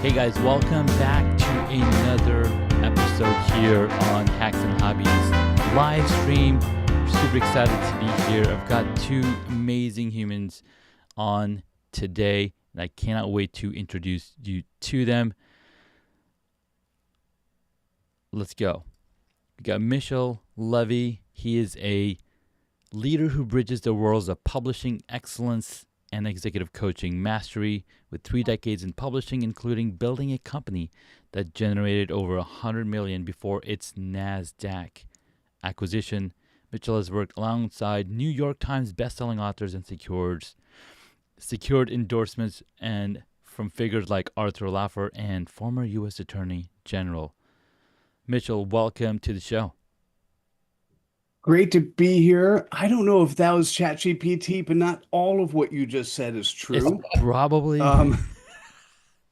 Hey guys, welcome back to another episode here on Hacks and Hobbies live stream. Super excited to be here. I've got two amazing humans on today, and I cannot wait to introduce you to them. Let's go. We got Mitchell Levy. He is a leader who bridges the worlds of publishing excellence and executive coaching mastery with 3 decades in publishing, including building a company that generated over 100 million before its NASDAQ acquisition. Mitchell has worked alongside New York Times bestselling authors and secured endorsements and from figures like Arthur Laffer and former U.S. Attorney General. Mitchell, welcome to the show. Great to be here. I don't know if that was ChatGPT, but not all of what you just said is It's true. probably Um,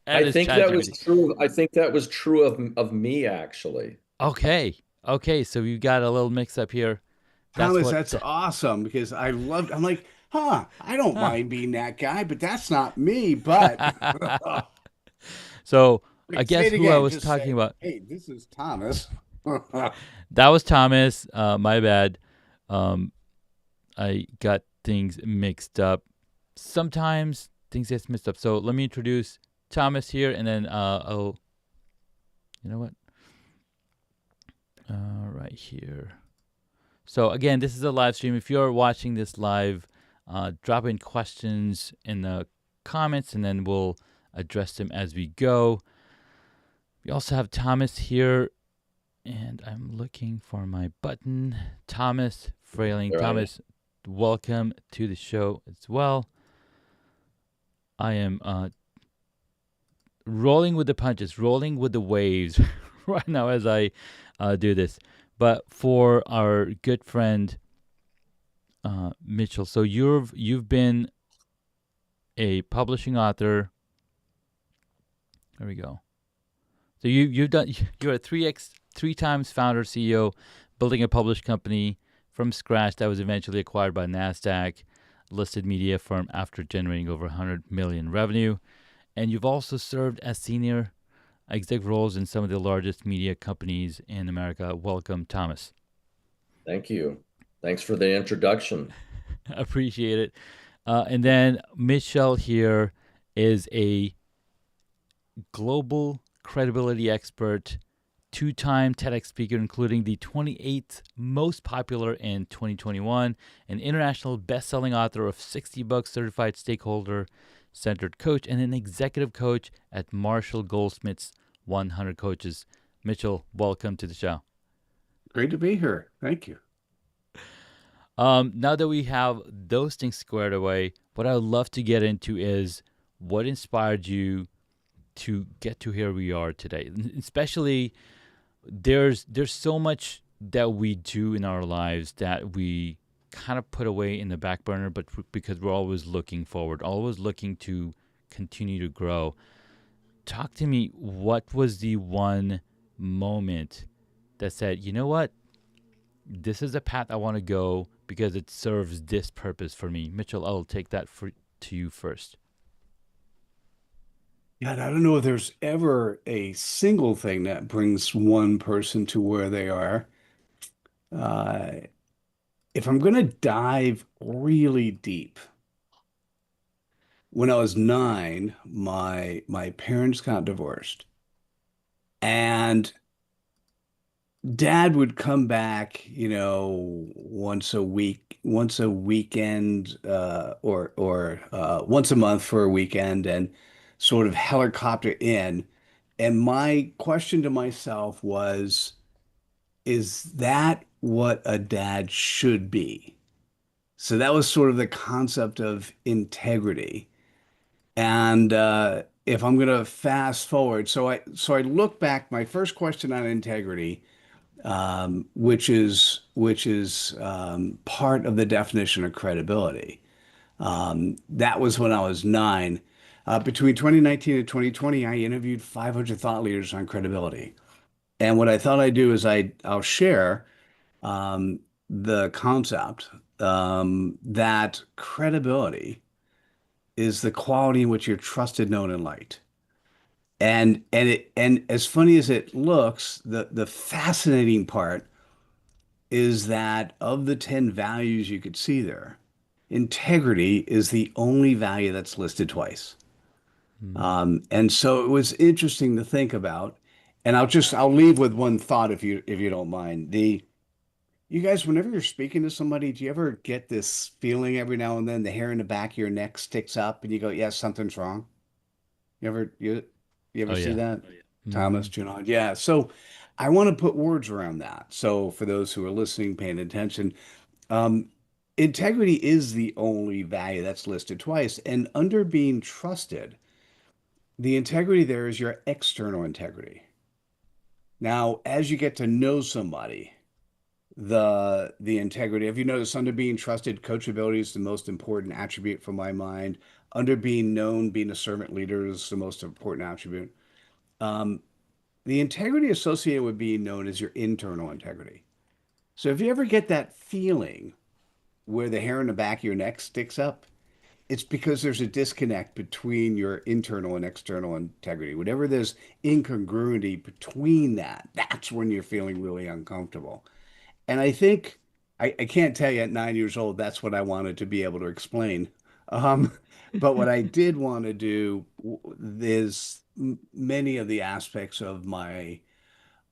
that I is think that was ChatGPT. true. I think that was true of me actually. Okay. So you got a little mix up here. That's Thomas, what. that's awesome because I'm like, I don't Huh. mind being that guy, but that's not me. But So I wait, say guess it who I again. was Just talking say, about. hey, this is Thomas. That was Thomas. My bad. Um, I got things mixed up. Sometimes things get mixed up. So let me introduce Thomas here, and then I'll. You know what? Right here. So again, this is a live stream. If you're watching this live, drop in questions in the comments, and then we'll address them as we go. We also have Thomas here, and I'm looking for my button. Thomas Frailing. All right. Thomas, welcome to the show as well. I am rolling with the punches, rolling with the waves right now as I do this. But for our good friend Mitchell, so you've been a publishing author. There we go. So you're a three times founder CEO, building a published company from scratch that was eventually acquired by NASDAQ listed media firm after generating over 100 million revenue. And you've also served as senior exec roles in some of the largest media companies in America. Welcome, Thomas. Thank you. Thanks for the introduction. Appreciate it. And then Michelle here is a global credibility expert, two-time TEDx speaker, including the 28th most popular in 2021, an international best-selling author of 60 books, certified stakeholder-centered coach, and an executive coach at Marshall Goldsmith's 100 Coaches. Mitchell, welcome to the show. Great to be here. Thank you. Now that we have those things squared away, what I would love to get into is what inspired you to get to here we are today. Especially, there's so much that we do in our lives that we kind of put away in the back burner, but because we're always looking forward, always looking to continue to grow. Talk to me. What was the one moment that said, you know what? This is a path I want to go because it serves this purpose for me. Mitchell, I'll take that to you first. God, I don't know if there's ever a single thing that brings one person to where they are. Uh, if I'm going to dive really deep, when I was 9, my parents got divorced, and Dad would come back, once a week, once a weekend, or once a month for a weekend, and sort of helicopter in. And my question to myself was, is that what a dad should be? So that was sort of the concept of integrity. And if I'm going to fast forward, so I look back, my first question on integrity, which is part of the definition of credibility. That was when I was 9. Between 2019 and 2020, I interviewed 500 thought leaders on credibility. And what I thought I'd do is I'll share um, the concept that credibility is the quality in which you're trusted, known, and liked. And as funny as it looks, the fascinating part is that of the 10 values you could see there, integrity is the only value that's listed twice. Mm. And so it was interesting to think about. And I'll leave with one thought if you don't mind. You guys, whenever you're speaking to somebody, do you ever get this feeling every now and then the hair in the back of your neck sticks up and you go, yes, something's wrong? You ever you ever Oh see yeah. that? Mm-hmm. Thomas, Junod. Yeah. So I want to put words around that. So for those who are listening, paying attention, um, integrity is the only value that's listed twice. And under being trusted, the integrity there is your external integrity. Now, as you get to know somebody, the integrity. Have you noticed under being trusted, coachability is the most important attribute from my mind. Under being known, being a servant leader is the most important attribute. Um, the integrity associated with being known is your internal integrity. So if you ever get that feeling where the hair in the back of your neck sticks up, it's because there's a disconnect between your internal and external integrity. Whenever there's incongruity between that, that's when you're feeling really uncomfortable. And I think I can't tell you at 9 years old that's what I wanted to be able to explain. Um, but what I did want to do is many of the aspects of my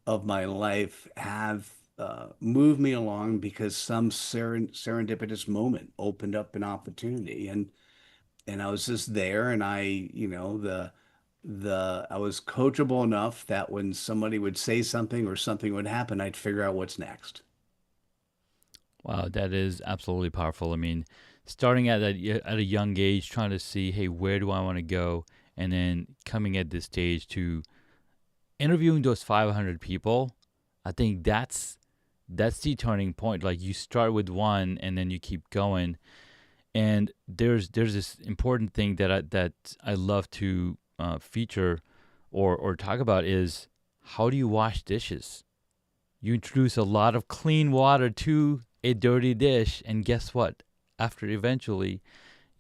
life have moved me along because some serendipitous moment opened up an opportunity, and I was just there, and I was coachable enough that when somebody would say something or something would happen, I'd figure out what's next. Wow, that is absolutely powerful. I mean, starting at a young age, trying to see, hey, where do I want to go, and then coming at this stage to interviewing those 500 people. I think that's the turning point. Like you start with one, and then you keep going. And there's this important thing that I love to feature or talk about is how do you wash dishes? You introduce a lot of clean water to a dirty dish, and guess what? After eventually,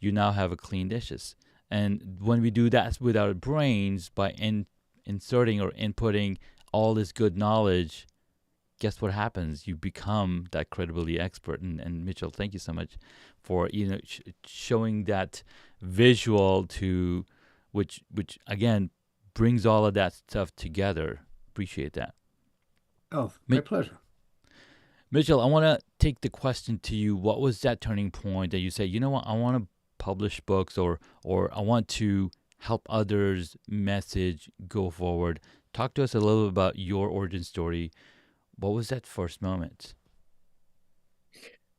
you now have a clean dishes. And when we do that with our brains by inserting or inputting all this good knowledge, guess what happens? You become that credibility expert. And Mitchell, thank you so much for showing that visual to which again brings all of that stuff together. Appreciate that. Oh, my pleasure. Mitchell, I want to take the question to you. What was that turning point that you said, you know what, I want to publish books or I want to help others message go forward. Talk to us a little bit about your origin story. What was that first moment?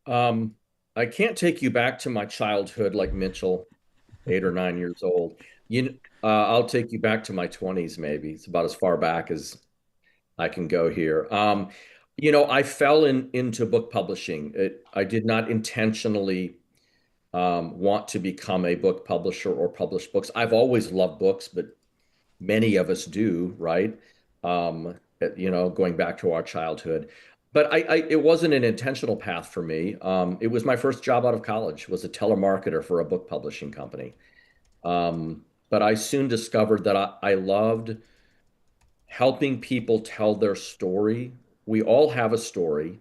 Um, I can't take you back to my childhood like Mitchell, 8 or 9 years old. I'll take you back to my 20s, maybe. It's about as far back as I can go here. I fell into book publishing. I did not intentionally want to become a book publisher or publish books. I've always loved books, but many of us do, right? Going back to our childhood. But it wasn't an intentional path for me. It was my first job out of college, was a telemarketer for a book publishing company. But I soon discovered that I loved helping people tell their story. We all have a story.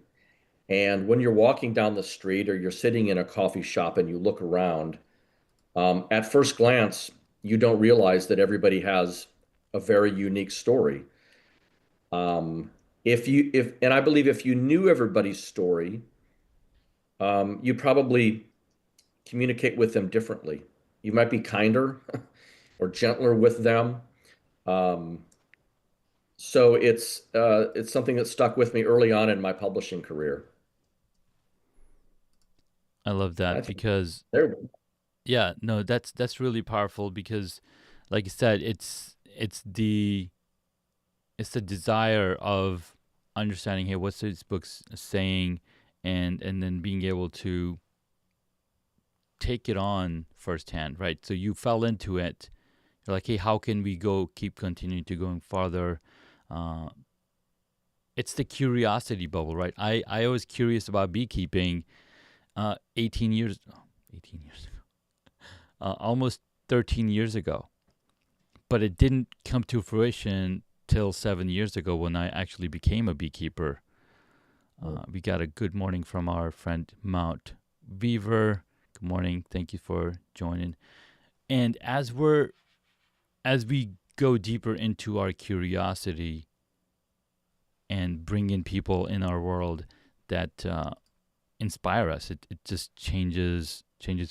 And when you're walking down the street or you're sitting in a coffee shop and you look around, at first glance, you don't realize that everybody has a very unique story. And I believe if you knew everybody's story, you probably communicate with them differently. You might be kinder or gentler with them. Um, so it's something that stuck with me early on in my publishing career. I love I that think because there. yeah, no, that's really powerful because like you said, it's the desire of understanding, hey, what's this book's saying, and then being able to take it on firsthand, right? So you fell into it. You're like, hey, how can we go keep continuing to going farther? Uh, it's the curiosity bubble, right? I was curious about beekeeping 18 years, 18 years ago, almost 13 years ago. but it didn't come to fruition till 7 years ago when I actually became a beekeeper. We got a good morning from our friend Mount Beaver. Good morning. Thank you for joining. And as we go deeper into our curiosity and bring in people in our world that inspire us, it just changes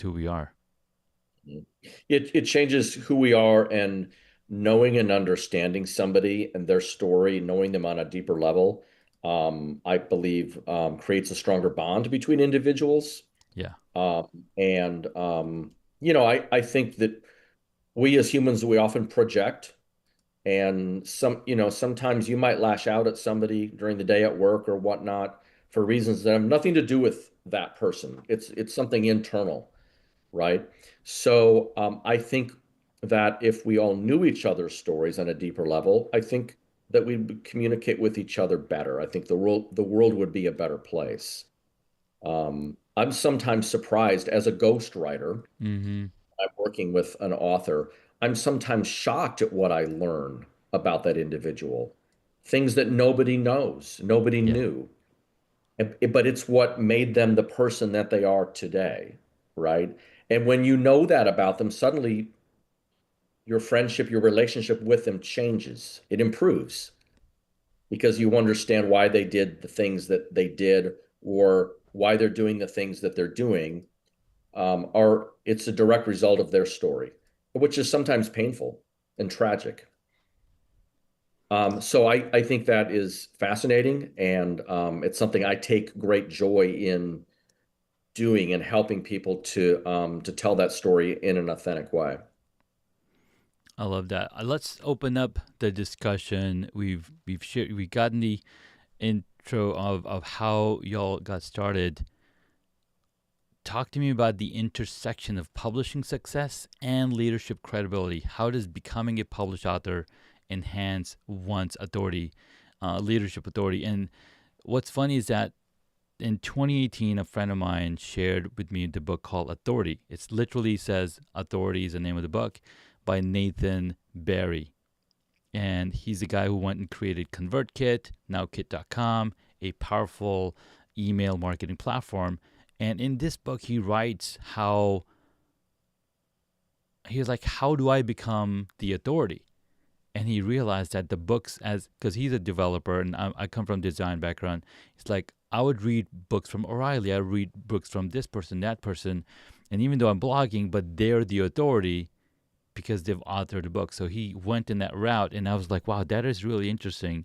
who we are. It changes who we are, and knowing and understanding somebody and their story, knowing them on a deeper level, I believe creates a stronger bond between individuals. Yeah, Um, and I think that we as humans, we often project, and sometimes you might lash out at somebody during the day at work or whatnot for reasons that have nothing to do with that person. It's something internal, right? So I think that if we all knew each other's stories on a deeper level, I think that we would communicate with each other better. I think the world would be a better place. I'm sometimes surprised as a ghostwriter. mm-hmm. I'm working with an author. I'm sometimes shocked at what I learn about that individual, things that nobody knows, nobody Yeah, knew. But it's what made them the person that they are today, right? And when you know that about them, suddenly your friendship, your relationship with them changes. It improves because you understand why they did the things that they did, or why they're doing the things that they're doing. Are It's a direct result of their story, which is sometimes painful and tragic. So I think that is fascinating, and it's something I take great joy in doing and helping people to tell that story in an authentic way. I love that. Let's open up the discussion. We gotten the intro of how y'all got started. Talk to me about the intersection of publishing success and leadership credibility. How does becoming a published author enhance one's authority, leadership authority? And what's funny is that in 2018, a friend of mine shared with me the book called Authority. It literally says Authority is the name of the book by Nathan Barry. And he's the guy who went and created ConvertKit, nowkit.com, a powerful email marketing platform. And in this book, he writes how he was like, how do I become the authority? And he realized that the books, as because he's a developer and I come from design background, it's like I would read books from O'Reilly, I read books from this person, that person, and even though I'm blogging, but they're the authority because they've authored the book. So he went in that route, and I was like, wow, that is really interesting.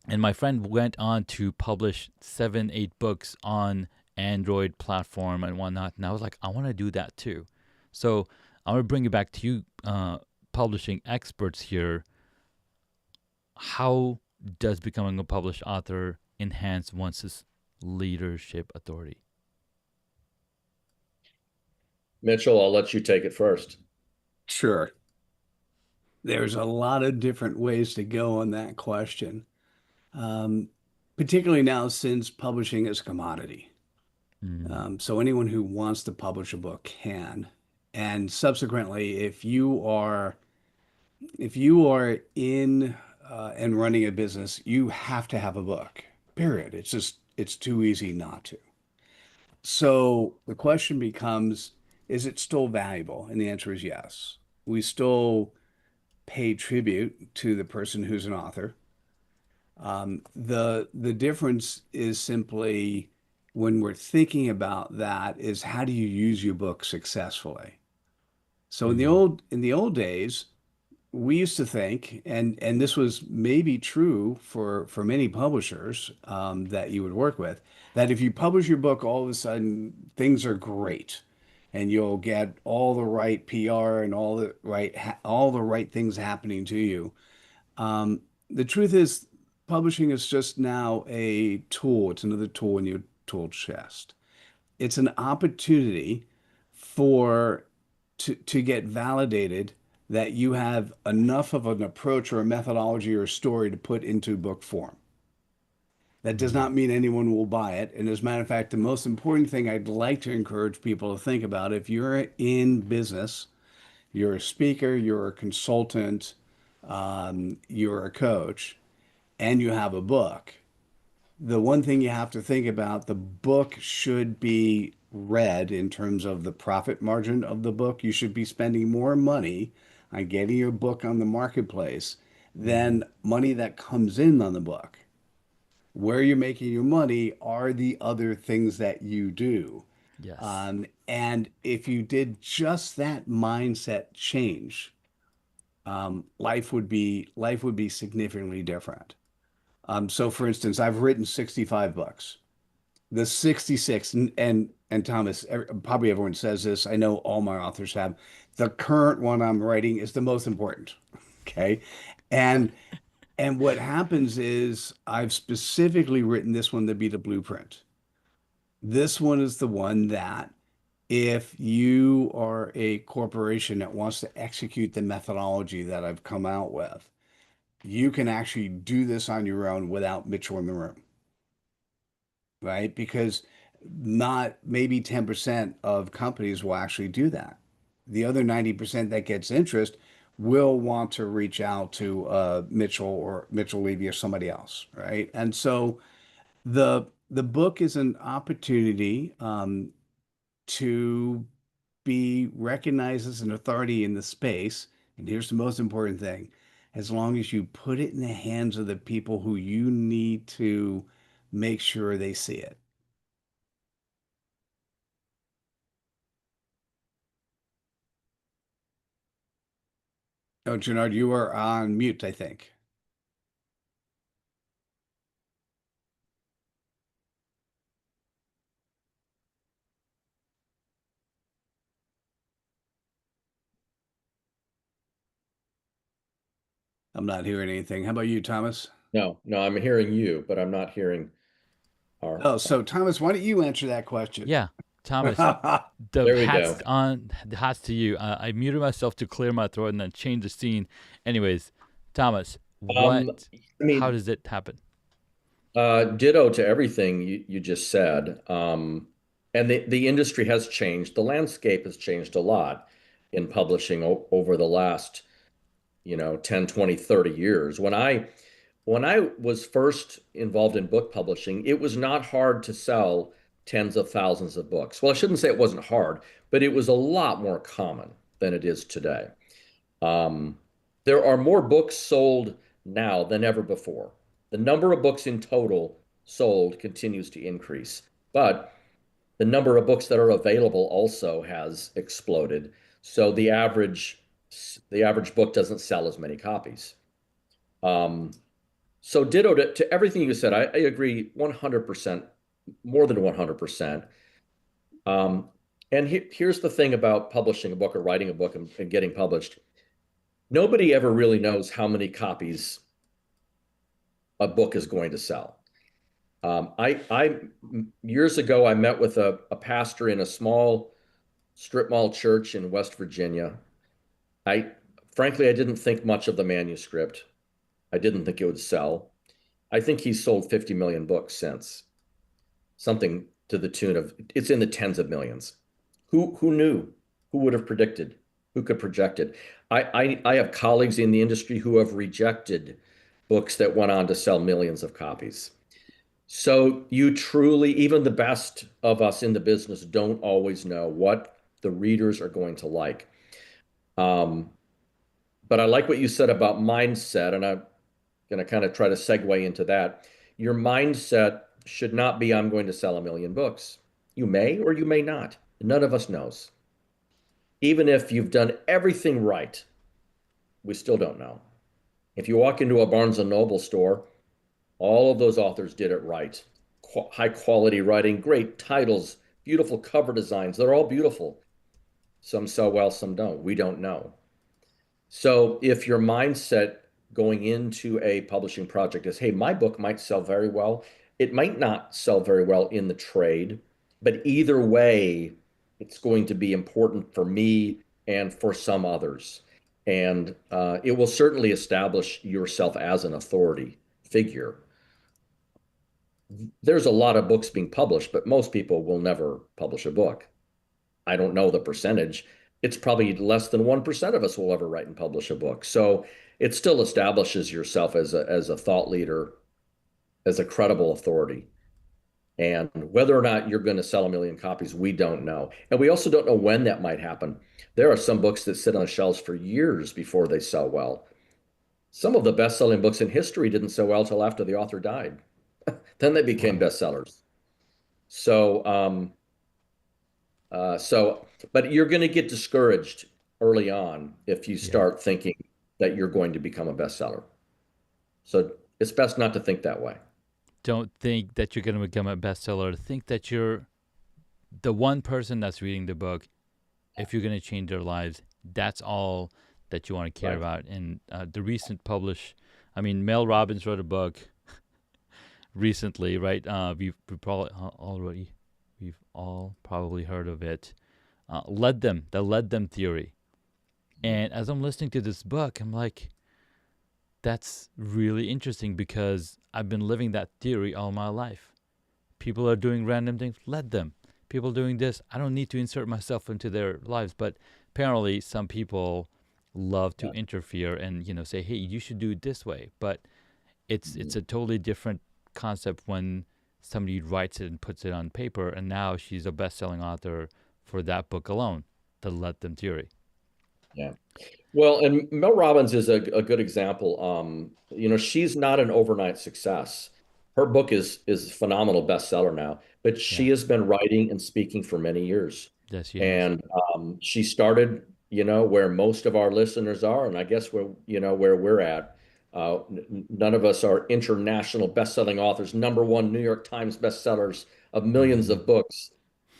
And my friend went on to publish 7, 8 books on Android platform and whatnot, and I was like, I want to do that too. So I want to bring it back to you, publishing experts here. How does becoming a published author enhance one's leadership authority? Mitchell, I'll let you take it first. Sure. There's a lot of different ways to go on that question, um, particularly now since publishing is a commodity. Mm, So anyone who wants to publish a book can. And subsequently, if you are in and running a business, you have to have a book. Period. It's too easy not to. So the question becomes, is it still valuable? And the answer is yes. We still pay tribute to the person who's an author. The difference is simply when we're thinking about that is how do you use your book successfully? So in the mm, old days, we used to think, and this was maybe true for many publishers that you would work with, that if you publish your book, all of a sudden things are great, and you'll get all the right PR and all the right things happening to you. The truth is, publishing is just now a tool. It's another tool in your tool chest. It's an opportunity for to get validated that you have enough of an approach or a methodology or a story to put into book form. That does mm, not mean anyone will buy it. And as a matter of fact, the most important thing I'd like to encourage people to think about if you're in business You're a speaker, you're a consultant, you're a coach, and you have a book. The one thing you have to think about, the book should be read in terms of the profit margin of the book. You should be spending more money on getting your book on the marketplace Mm-hmm. than money that comes in on the book. Where you're making your money are the other things that you do. Yes. And if you did just that mindset change, life would be significantly different. So for instance, I've written 65 books. The 66, and Thomas, probably everyone says this. I know all my authors have. The current one I'm writing is the most important. Okay. And what happens is I've specifically written this one to be the blueprint. This one is the one that if you are a corporation that wants to execute the methodology that I've come out with, you can actually do this on your own without Mitchell in the room, right? Because not maybe 10% of companies will actually do that. The other 90% that gets interest will want to reach out to Mitchell or Mitchell Levy or somebody else, right? And so the book is an opportunity to be recognized as an authority in the space. And here's the most important thing, as long as you put it in the hands of the people who you need to make sure they see it. Oh, Gennard, you are on mute, I think. I'm not hearing anything. How about you, Thomas? No, no, I'm hearing you, but I'm not hearing our. Oh, so Thomas, why don't you answer that question? Yeah, Thomas, the There we hat's go. on. The hat's to you. I muted myself to clear my throat and then change the scene. Anyways, Thomas, Um, what? I How mean, does it happen? ditto to everything you just said. And the industry has changed. The landscape has changed a lot in publishing over the last, 10, 20, 30 years. When I was first involved in book publishing, it was not hard to sell tens of thousands of books. Well, I shouldn't say it wasn't hard, but it was a lot more common than it is today. Um, there are more books sold now than ever before. The number of books in total sold continues to increase, but the number of books that are available also has exploded. So the average book doesn't sell as many copies. Um, so ditto to everything you said. I agree 100%, more than 100%. Um, and here's the thing about publishing a book or writing a book and getting published. Nobody ever really knows how many copies a book is going to sell. I years ago I met with a pastor in a small strip mall church in West Virginia. I frankly I didn't think much of the manuscript. I didn't think it would sell. I think he's sold 50 million books since, something to the tune of it's in the tens of millions. Who knew? Who would have predicted? Who could project it? I have colleagues in the industry who have rejected books that went on to sell millions of copies. So you truly, even the best of us in the business, don't always know what the readers are going to like. Um, but I like what you said about mindset, and I'm going to kind of try to segue into that. Your mindset should not be, I'm going to sell a million books. You may or you may not. None of us knows. Even if you've done everything right, we still don't know. If you walk into a Barnes and Noble store, all of those authors did it right. High quality writing, great titles, beautiful cover designs. They're all beautiful. Some sell well, some don't. We don't know. So if your mindset going into a publishing project is, hey, my book might sell very well, it might not sell very well in the trade, but either way, it's going to be important for me and for some others. And it will certainly establish yourself as an authority figure. There's a lot of books being published, but most people will never publish a book. I don't know the percentage. it's probably less than 1% of us will ever write and publish a book. So it still establishes yourself as a thought leader, as a credible authority. And whether or not you're going to sell a million copies, we don't know. And we also don't know when that might happen. There are some books that sit on shelves for years before they sell well. Some of the best-selling books in history didn't sell well till after the author died. Then they became Wow. bestsellers. So, so, but you're going to get discouraged early on if you Yeah. start thinking that you're going to become a bestseller. So it's best not to think that way. Don't think that you're going to become a bestseller. Think that you're the one person that's reading the book. If you're going to change their lives, that's all that you want to care Right. about. And the recent publish, I mean, Mel Robbins wrote a book recently, right? We probably already, we've all probably heard of it. The led them theory. And as I'm listening to this book, I'm like, that's really interesting because I've been living that theory all my life. People are doing random things, let them. People doing this, I don't need to insert myself into their lives. But apparently, some people love to Yeah. interfere and say, "Hey, you should do it this way." But it's a totally different concept when somebody writes it and puts it on paper. And now she's a best-selling author for that book alone, the let them theory. Yeah. Well, and Mel Robbins is a good example. She's not an overnight success. Her book is a phenomenal bestseller now, but Yeah. she has been writing and speaking for many years. Yes, she has. And she started, where most of our listeners are, and I guess where we're at. None of us are international best-selling authors, number one New York Times bestsellers of millions Hmm. of books.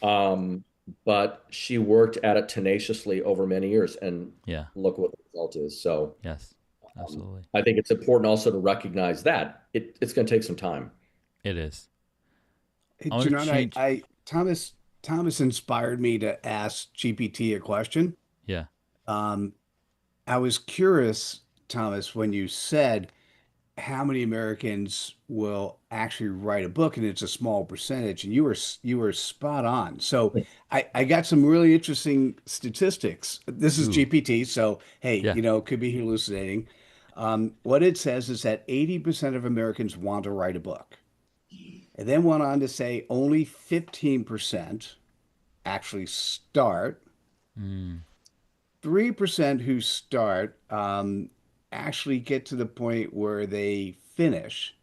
Um, but she worked at it tenaciously over many years, and Yeah. look what the result is. So Yes. Absolutely. I think it's important also to recognize that it's going to take some time. It is. Hey, I want to Janine, change. Thomas inspired me to ask GPT a question. Yeah. Um, I was curious, Thomas, when you said how many Americans will actually write a book, and it's a small percentage, and you were spot on. So I got some really interesting statistics. This is Ooh. GPT, so hey, Yeah. it could be hallucinating. What it says is that 80% of Americans want to write a book. And then went on to say only 15% actually start. Mm. 3% who start actually get to the point where they finish.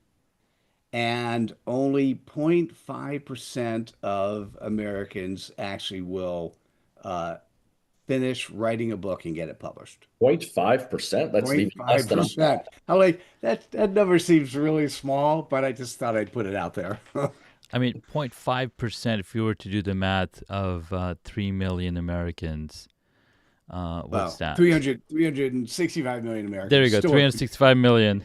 And only 0.5% of Americans actually will uh, finish writing a book and get it published. 0.5%, that's even less than I 0.5%. I'm like, that number seems really small, but I just thought I'd put it out there. I mean, 0.5%, if you were to do the math of 3 million Americans, what's Well, that? 365 million There you Americans go, still. 365 million.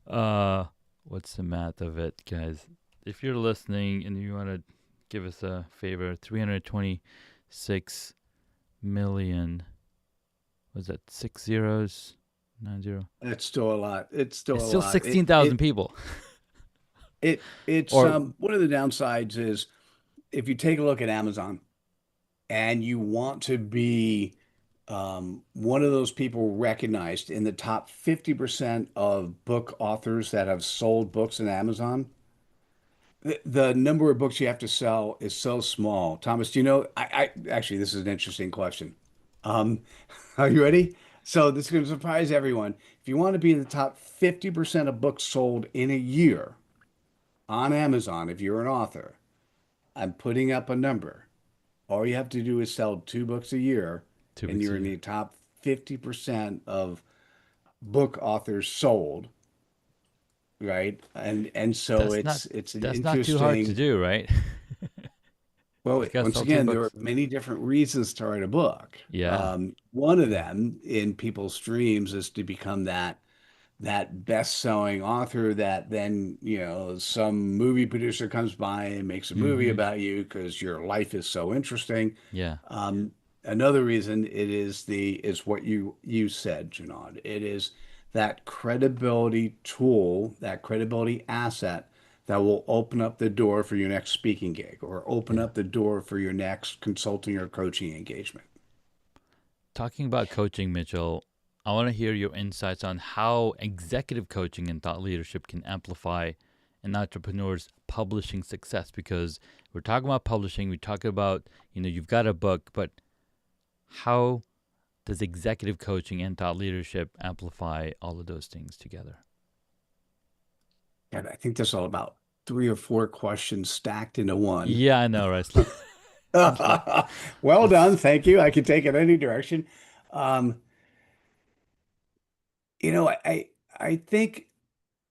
Uh, what's the math of it, guys? If you're listening and you want to give us a favor, 326 million. Was that 6 zeros? 90? It's still a lot. It's still It's a still lot. 16,000 people. It's Or, one of the downsides is if you take a look at Amazon and you want to be one of those people recognized in the top 50% of book authors that have sold books in Amazon, the number of books you have to sell is so small. Thomas, do you know? I actually, this is an interesting question. Um, are you ready? So this is going to surprise everyone. If you want to be in the top 50% of books sold in a year on Amazon, if you're an author, I'm putting up a number. All you have to do is sell two books a year, two and books a you're in year. the top 50% of book authors sold, right? And so That's not it's an that's not too hard to interesting. do, right? Well, Just gotta once sell two again, there are books. many different reasons to write a book. Yeah. One of Yeah. them in people's dreams is to become that best-selling author that then, some movie producer comes by and makes a movie Mm-hmm. about you because your life is so interesting. Yeah. Um, Another reason it is what you said, Janad. It is that credibility tool, that credibility asset that will open up the door for your next speaking gig or open Yeah. up the door for your next consulting or coaching engagement. Talking about coaching, Mitchell, I want to hear your insights on how executive coaching and thought leadership can amplify an entrepreneur's publishing success. Because we're talking about publishing, we're talking about, you've got a book, but how does executive coaching and thought leadership amplify all of those things together? And I think there's all about three or four questions stacked into one. Yeah, I know, right? Well done. Let's. Thank you. I can take it any direction. Um, I think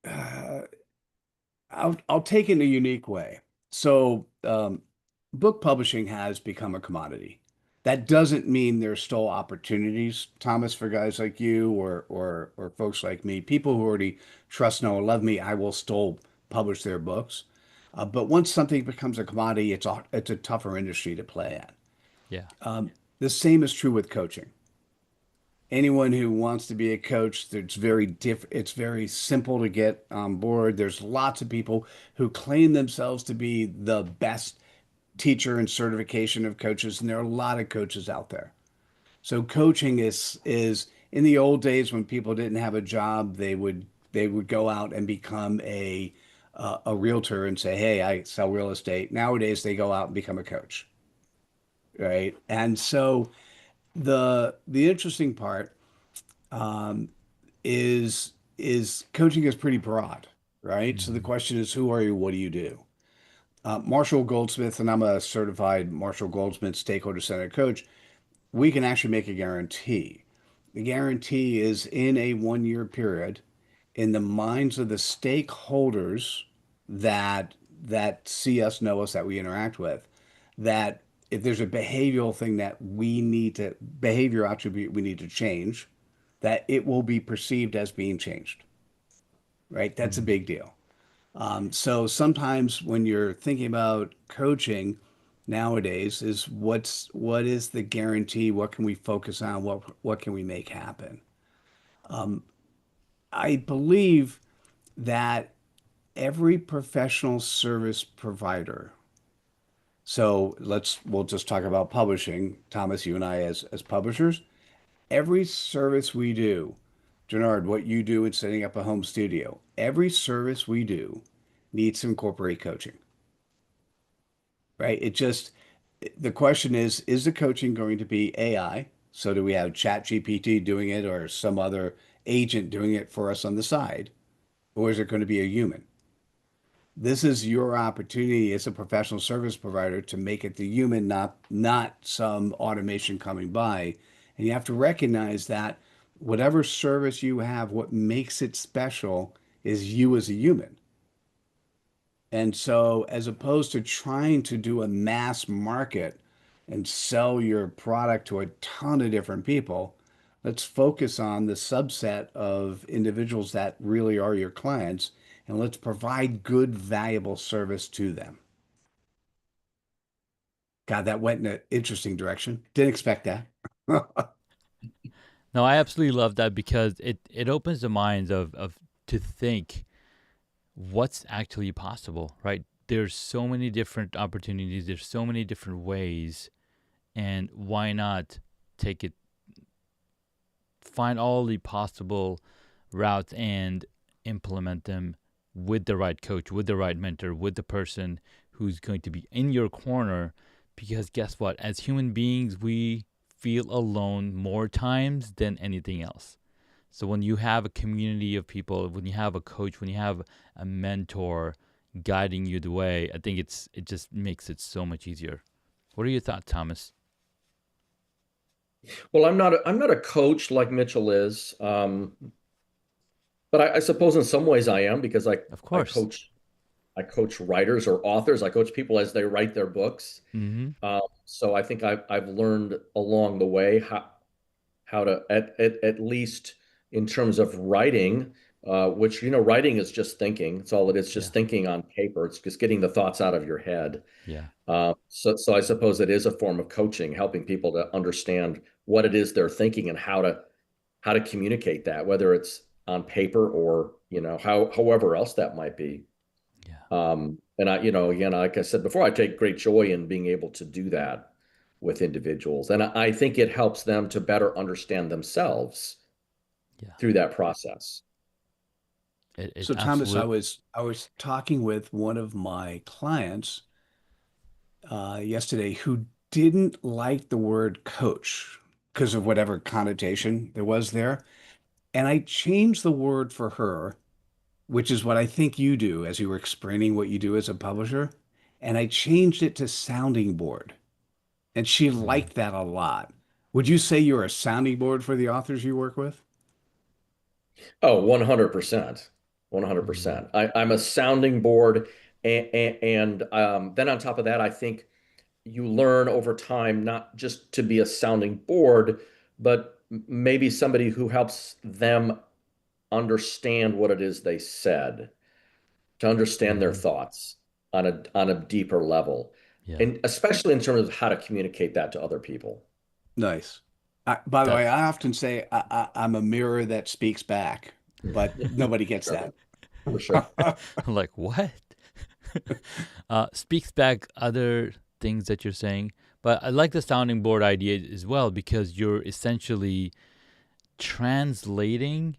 uh, I'll take it in a unique way. So, book publishing has become a commodity. That doesn't mean there's still opportunities, Thomas, for guys like you or folks like me, people who already trust, know, and love me. I will still publish their books. But once something becomes a commodity, it's a tougher industry to play at. Yeah. The same is true with coaching. Anyone who wants to be a coach, it's very simple to get on board. There's lots of people who claim themselves to be the best teacher and certification of coaches, and there are a lot of coaches out there. So coaching is in the old days when people didn't have a job, they would go out and become a realtor and say, "Hey, I sell real estate." Nowadays, they go out and become a coach, right? And so the interesting part um, is coaching is pretty broad, right? So the Hmm. question is, who are you? What do you do? Marshall Goldsmith, and I'm a certified Marshall Goldsmith stakeholder centered coach. We can actually make a guarantee. The guarantee is in a 1 year period, in the minds of the stakeholders that see us, know us, that we interact with, that if there's a behavioral thing that behavior attribute we need to change, that it will be perceived as being changed, right? That's a Hmm. big deal. So sometimes when you're thinking about coaching nowadays, is what is the guarantee? What can we focus on? What can we make happen? I believe that every professional service provider. So we'll just talk about publishing, Thomas, you and I as publishers. Every service we do, Gennard, what you do in setting up a home studio, every service we do needs to incorporate coaching, right? The question is the coaching going to be AI? So do we have ChatGPT doing it or some other agent doing it for us on the side? Or is it going to be a human? This is your opportunity as a professional service provider to make it the human, not some automation coming by. And you have to recognize that whatever service you have, what makes it special is you as a human. And so, as opposed to trying to do a mass market and sell your product to a ton of different people, let's focus on the subset of individuals that really are your clients and let's provide good, valuable service to them. God, that went in an interesting direction. Didn't expect that. No, I absolutely love that because it opens the minds of to think what's actually possible, right? There's so many different opportunities, there's so many different ways, and why not take it, find all the possible routes and implement them with the right coach, with the right mentor, with the person who's going to be in your corner. Because guess what? As human beings, we feel alone more times than anything else. So when you have a community of people, when you have a coach, when you have a mentor guiding you the way, I think it just makes it so much easier. What are your thoughts, Thomas? Well, I'm not a coach like Mitchell is, but I suppose in some ways I am because I Of I course. coach I coach writers or authors. I coach people as they write their books. Mm-hmm. So I think I've learned along the way how to at least in terms of writing, which writing is just thinking. It's all it is, Yeah. just thinking on paper. It's just getting the thoughts out of your head. Yeah. So I suppose it is a form of coaching, helping people to understand what it is they're thinking and how to communicate that, whether it's on paper or however else that might be. Yeah. And again, like I said before, I take great joy in being able to do that with individuals. And I think it helps them to better understand themselves Yeah. through that process. It So Thomas, I absolute. was I was talking with one of my clients yesterday who didn't like the word coach because of whatever connotation there was there. And I changed the word for her, which is what I think you do as you were explaining what you do as a publisher. And I changed it to sounding board. And she Mm, liked that a lot. Would you say you're a sounding board for the authors you work with? Oh, 100%. mm, 100%. I'm a sounding board. And then on top of that, I think you learn over time not just to be a sounding board, but maybe somebody who helps them understand what it is they said, to understand their mm-hmm. thoughts on a deeper level, Yeah. and especially in terms of how to communicate that to other people. Nice. By the way, That's I often say I'm a mirror that speaks back, but nobody gets Sure, that. for sure. like what? Speaks back other things that you're saying. But I like the sounding board idea as well because you're essentially translating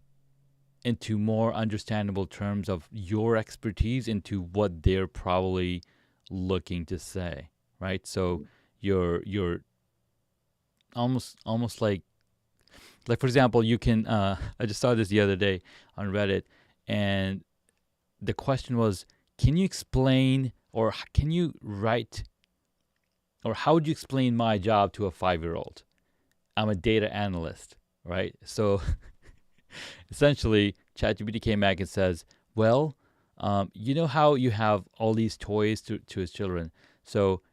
into more understandable terms of your expertise into what they're probably looking to say, right? So you're almost like for example, you can I just saw this the other day on Reddit, and the question was, can you explain or can you write or how would you explain my job to a 5-year-old? I'm a data analyst, right? So essentially, ChatGPT came back and says, well, you know how you have all these toys to his children. So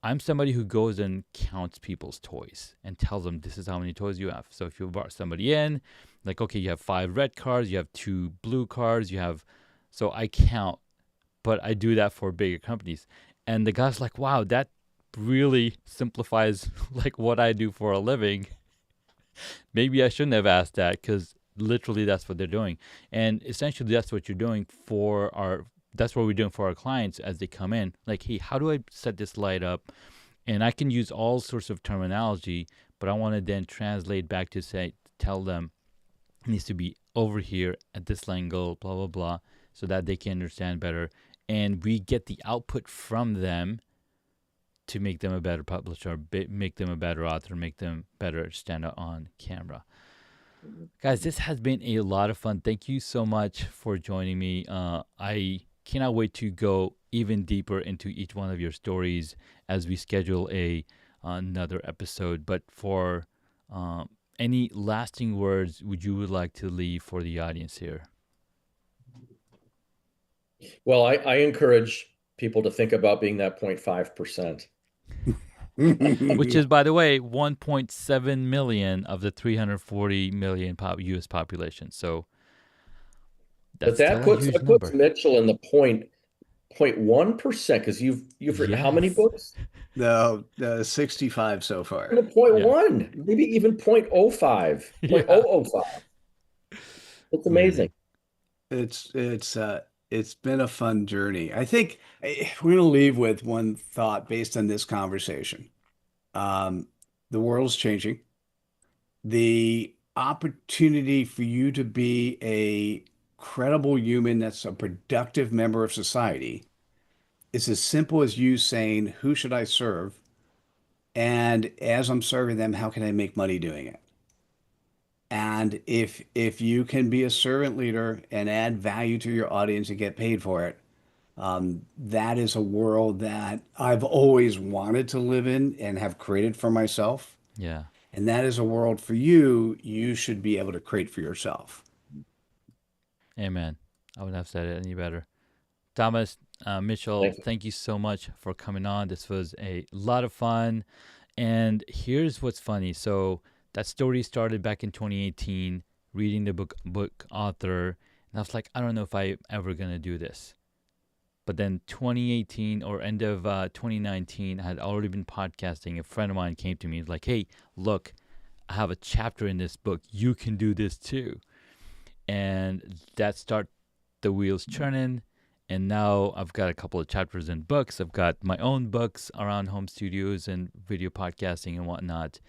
I'm somebody who goes and counts people's toys and tells them this is how many toys you have. So if you brought somebody in, like, okay, you have 5 red cars, you have 2 blue cars, you have, so I count, but I do that for bigger companies. And the guy's like, wow, that really simplifies like what I do for a living. Maybe I shouldn't have asked that because literally that's what they're doing. And essentially that's what you're doing for our, that's what we're doing for our clients as they come in. Like, hey, how do I set this light up? And I can use all sorts of terminology, but I want to then translate back to say, tell them it needs to be over here at this angle, blah, blah, blah, so that they can understand better. And we get the output from them to make them a better publisher, make them a better author, make them better stand out on camera. Guys, this has been a lot of fun. Thank you so much for joining me. I cannot wait to go even deeper into each one of your stories as we schedule another episode. But for any lasting words would you would like to leave for the audience here? Well, I encourage people to think about being that 0.5%. Which is, by the way, 1.7 million of the 340 million U.S. population. So that's But still that a puts huge that puts number. Mitchell in the 0.1%, because you've written how many Yes. books? No, 65 so In far. the point Yeah. one, maybe even 0.05, Yeah. 0.005. It's Man. amazing. It's been a fun journey. I think we're gonna leave with one thought based on this conversation. Um, the world's changing. The opportunity for you to be a credible human that's a productive member of society is as simple as you saying, who should I serve? And as I'm serving them, how can I make money doing it? And if you can be a servant leader and add value to your audience and get paid for it, that is a world that I've always wanted to live in and have created for myself. Yeah. And that is a world for you, you should be able to create for yourself. Amen. I wouldn't have said it any better. Thomas, Mitchell, Thank you. thank you so much for coming on. This was a lot of fun. And here's what's funny. So that story started back in 2018, reading the book author. And I was like, I don't know if I'm ever going to do this. But then 2018 or end of 2019, I had already been podcasting. A friend of mine came to me and was like, hey, look, I have a chapter in this book. You can do this too. And that start the wheels churning. And now I've got a couple of chapters in books. I've got my own books around home studios and video podcasting and whatnot.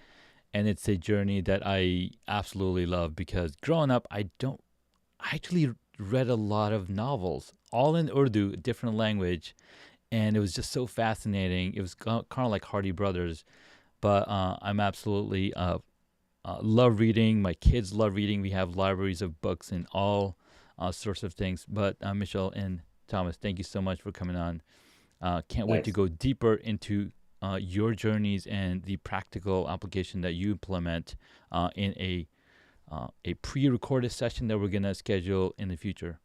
And it's a journey that I absolutely love because growing up, I actually read a lot of novels, all in Urdu, a different language. And it was just so fascinating. It was kind of like Hardy Brothers, but I'm absolutely love reading. My kids love reading. We have libraries of books and all sorts of things. But Michelle and Thomas, thank you so much for coming on. Can't wait to Thanks. go deeper into your journeys and the practical application that you implement in a pre-recorded session that we're gonna schedule in the future.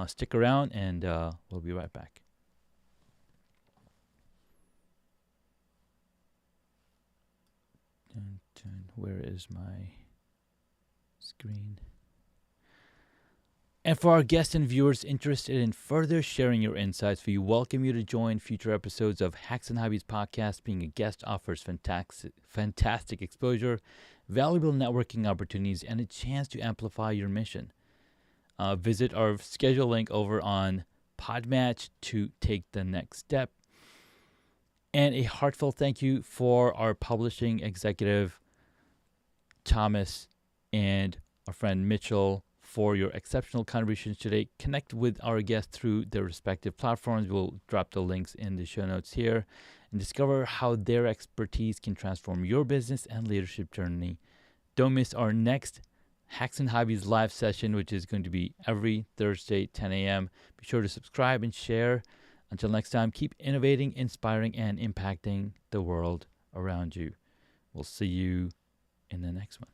Stick around, and we'll be right back. Dun, dun, where is my screen? And for our guests and viewers interested in further sharing your insights, we welcome you to join future episodes of Hacks and Hobbies podcast. Being a guest offers fantastic exposure, valuable networking opportunities, and a chance to amplify your mission. Visit our schedule link over on Podmatch to take the next step. And a heartfelt thank you for our publishing executive, Thomas, and our friend Mitchell for your exceptional contributions today. Connect with our guests through their respective platforms. We'll drop the links in the show notes here and discover how their expertise can transform your business and leadership journey. Don't miss our next Hacks and Hobbies live session, which is going to be every Thursday, 10 a.m. Be sure to subscribe and share. Until next time, keep innovating, inspiring, and impacting the world around you. We'll see you in the next one.